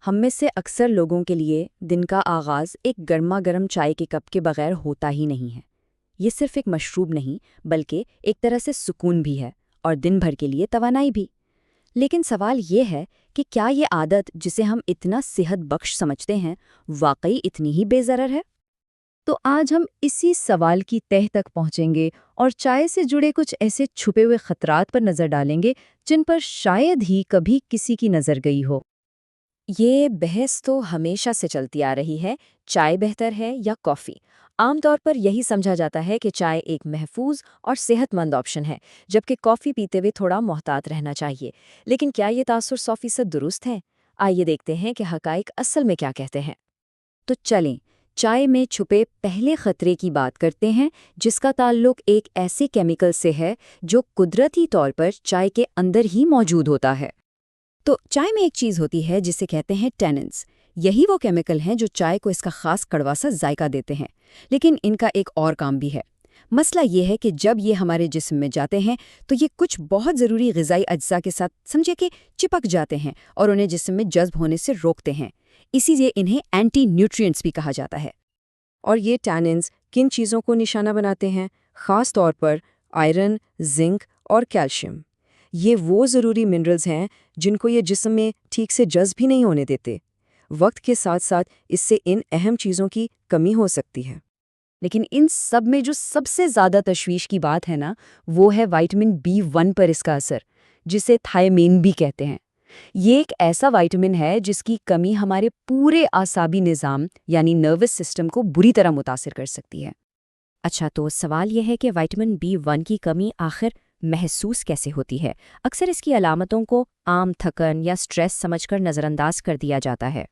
ہم میں سے اکثر لوگوں کے لیے دن کا آغاز ایک گرما گرم چائے کے کپ کے بغیر ہوتا ہی نہیں ہے۔ یہ صرف ایک مشروب نہیں بلکہ ایک طرح سے سکون بھی ہے اور دن بھر کے لیے توانائی بھی۔ لیکن سوال یہ ہے کہ کیا یہ عادت جسے ہم اتنا صحت بخش سمجھتے ہیں واقعی اتنی ہی بے ضرر ہے؟ تو آج ہم اسی سوال کی تہہ تک پہنچیں گے اور چائے سے جڑے کچھ ایسے چھپے ہوئے خطرات پر نظر ڈالیں گے جن پر شاید ہی کبھی کسی کی نظر گئی ہو۔ یہ بحث تو ہمیشہ سے چلتی آ رہی ہے، چائے بہتر ہے یا کافی؟ عام طور پر یہی سمجھا جاتا ہے کہ چائے ایک محفوظ اور صحت مند آپشن ہے، جبکہ کافی پیتے ہوئے تھوڑا محتاط رہنا چاہیے۔ لیکن کیا یہ تاثر 100% درست ہے؟ آئیے دیکھتے ہیں کہ حقائق اصل میں کیا کہتے ہیں۔ تو چلیں، چائے میں چھپے پہلے خطرے کی بات کرتے ہیں، جس کا تعلق ایک ایسے کیمیکل سے ہے جو قدرتی طور پر چائے کے اندر ہی موجود ہوتا ہے۔ تو چائے میں ایک چیز ہوتی ہے جسے کہتے ہیں ٹیننز۔ یہی وہ کیمیکل ہیں جو چائے کو اس کا خاص کڑوا سا ذائقہ دیتے ہیں، لیکن ان کا ایک اور کام بھی ہے۔ مسئلہ یہ ہے کہ جب یہ ہمارے جسم میں جاتے ہیں تو یہ کچھ بہت ضروری غذائی اجزاء کے ساتھ سمجھے کہ چپک جاتے ہیں اور انہیں جسم میں جذب ہونے سے روکتے ہیں۔ اسی لیے انہیں اینٹی نیوٹرینٹس بھی کہا جاتا ہے۔ اور یہ ٹیننز کن چیزوں کو نشانہ بناتے ہیں؟ خاص طور پر آئرن، زنک اور کیلشیم۔ یہ وہ ضروری منرلز ہیں جن کو یہ جسم میں ٹھیک سے جذب بھی نہیں ہونے دیتے۔ وقت کے ساتھ ساتھ اس سے ان اہم چیزوں کی کمی ہو سکتی ہے۔ لیکن ان سب میں جو سب سے زیادہ تشویش کی بات ہے نا، وہ ہے وائٹامن B1 پر اس کا اثر، جسے تھائامین بھی کہتے ہیں۔ یہ ایک ایسا وائٹامن ہے جس کی کمی ہمارے پورے اعصابی نظام یعنی نروس سسٹم کو بری طرح متاثر کر سکتی ہے۔ اچھا، تو سوال یہ ہے کہ وائٹامن B1 کی کمی آخر محسوس کیسے ہوتی ہے؟ اکثر اس کی علامتوں کو عام تھکن یا سٹریس سمجھ کر نظر انداز کر دیا جاتا ہے۔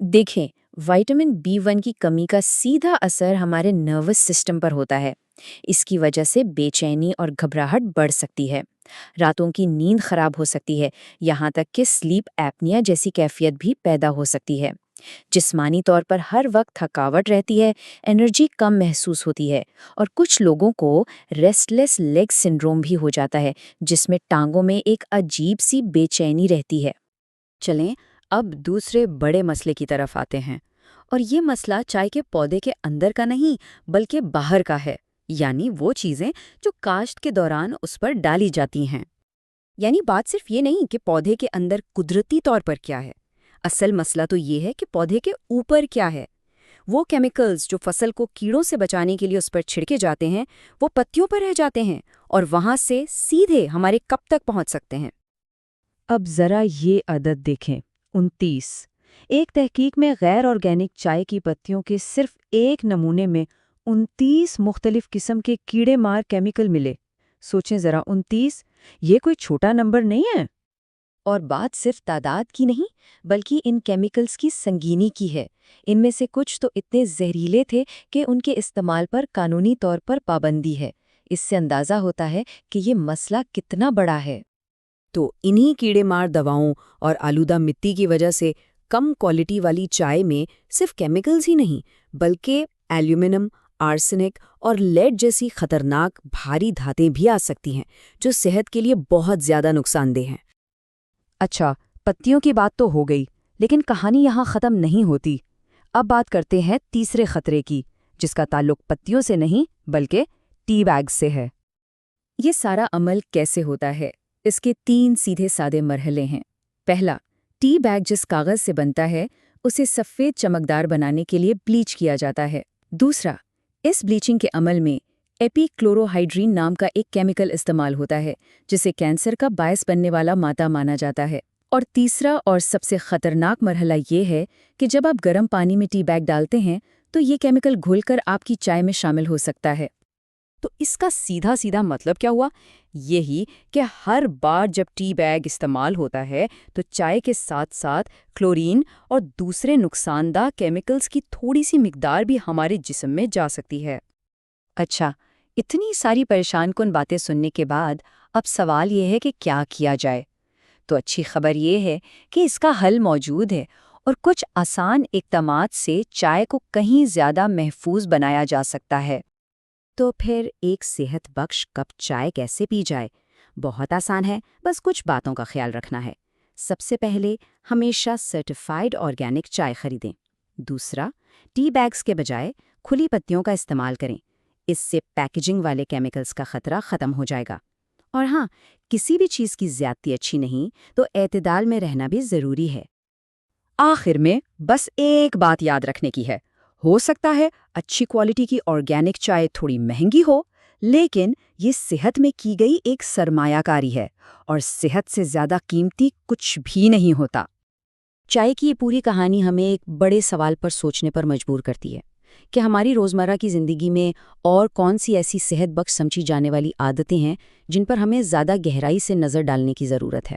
دیکھیں، وائٹامن B1 کی کمی کا سیدھا اثر ہمارے نروس سسٹم پر ہوتا ہے۔ اس کی وجہ سے بے چینی اور گھبراہٹ بڑھ سکتی ہے، راتوں کی نیند خراب ہو سکتی ہے، یہاں تک کہ سلیپ ایپنیا جیسی کیفیت بھی پیدا ہو سکتی ہے۔ جسمانی طور پر ہر وقت تھکاوٹ رہتی ہے، انرجی کم محسوس ہوتی ہے، اور کچھ لوگوں کو ریسٹلیس لیگ سنڈروم بھی ہو جاتا ہے، جس میں ٹانگوں میں ایک عجیب سی بے چینی رہتی ہے۔ چلیں اب دوسرے بڑے مسئلے کی طرف آتے ہیں، اور یہ مسئلہ چائے کے پودے کے اندر کا نہیں بلکہ باہر کا ہے، یعنی وہ چیزیں جو کاشت کے دوران اس پر ڈالی جاتی ہیں۔ یعنی بات صرف یہ نہیں کہ پودے کے اندر قدرتی طور پر کیا ہے، اصل مسئلہ تو یہ ہے کہ پودے کے اوپر کیا ہے۔ وہ کیمیکلز جو فصل کو کیڑوں سے بچانے کے لیے اس پر چھڑکے جاتے ہیں، وہ پتیوں پر رہ جاتے ہیں اور وہاں سے سیدھے ہمارے کپ تک پہنچ سکتے ہیں۔ اب ذرا یہ عدد دیکھیں، 29۔ ایک تحقیق میں غیر آرگینک چائے کی پتیوں کے صرف ایک نمونے میں 29 مختلف قسم کے کیڑے مار کیمیکل ملے۔ سوچیں ذرا، 29! یہ کوئی چھوٹا نمبر نہیں ہے۔ اور بات صرف تعداد کی نہیں بلکہ ان کیمیکلز کی سنگینی کی ہے۔ ان میں سے کچھ تو اتنے زہریلے تھے کہ ان کے استعمال پر قانونی طور پر پابندی ہے۔ اس سے اندازہ ہوتا ہے کہ یہ مسئلہ کتنا بڑا ہے۔ تو انہی کیڑے مار دواؤں اور آلودہ مٹی کی وجہ سے کم کوالٹی والی چائے میں صرف کیمیکلز ہی نہیں بلکہ ایلومینم، آرسینک اور لیڈ جیسی خطرناک بھاری دھاتیں بھی آ سکتی ہیں، جو صحت کے لیے بہت زیادہ نقصان دہ ہیں۔ اچھا، پتیوں کی بات تو ہو گئی، لیکن کہانی یہاں ختم نہیں ہوتی۔ اب بات کرتے ہیں تیسرے خطرے کی، جس کا تعلق پتیوں سے نہیں بلکہ ٹی بیگ سے ہے۔ یہ سارا عمل کیسے ہوتا ہے؟ اس کے 3 سیدھے سادے مرحلے ہیں۔ پہلا، ٹی بیگ جس کاغذ سے بنتا ہے اسے سفید چمکدار بنانے کے لیے بلیچ کیا جاتا ہے۔ دوسرا، اس بلیچنگ کے عمل میں ایپی کلوروہائیڈرین نام کا ایک کیمیکل استعمال ہوتا ہے، جسے کینسر کا باعث بننے والا مادہ مانا جاتا ہے۔ اور تیسرا اور سب سے خطرناک مرحلہ یہ ہے کہ جب آپ گرم پانی میں ٹی بیگ ڈالتے ہیں تو یہ کیمیکل گھل کر آپ کی چائے میں شامل ہو سکتا ہے۔ تو اس کا سیدھا سیدھا مطلب کیا ہوا؟ یہی کہ ہر بار جب ٹی بیگ استعمال ہوتا ہے تو چائے کے ساتھ ساتھ کلورین اور دوسرے نقصان دہ کیمیکلز کی تھوڑی سی مقدار بھی ہمارے جسم میں جا سکتی ہے۔ اچھا، اتنی ساری پریشان کن باتیں سننے کے بعد اب سوال یہ ہے کہ کیا کیا جائے؟ تو اچھی خبر یہ ہے کہ اس کا حل موجود ہے، اور کچھ آسان اقدامات سے چائے کو کہیں زیادہ محفوظ بنایا جا سکتا ہے۔ تو پھر ایک صحت بخش کپ چائے کیسے پی جائے؟ بہت آسان ہے، بس کچھ باتوں کا خیال رکھنا ہے۔ سب سے پہلے ہمیشہ سرٹیفائیڈ آرگینک چائے خریدیں۔ دوسرا، ٹی بیگز کے بجائے کھلی پتیوں کا استعمال کریں، اس سے پیکیجنگ والے کیمیکلز کا خطرہ ختم ہو جائے گا۔ اور ہاں، کسی بھی چیز کی زیادتی اچھی نہیں، تو اعتدال میں رہنا بھی ضروری ہے۔ آخر میں بس ایک بات یاد رکھنے کی ہے، ہو سکتا ہے اچھی کوالٹی کی آرگینک چائے تھوڑی مہنگی ہو، لیکن یہ صحت میں کی گئی ایک سرمایہ کاری ہے، اور صحت سے زیادہ قیمتی کچھ بھی نہیں ہوتا۔ چائے کی یہ پوری کہانی ہمیں ایک بڑے سوال پر سوچنے پر مجبور کرتی ہے کہ ہماری روزمرہ کی زندگی میں اور کون سی ایسی صحت بخش سمجھی جانے والی عادتیں ہیں جن پر ہمیں زیادہ گہرائی سے نظر ڈالنے کی ضرورت ہے۔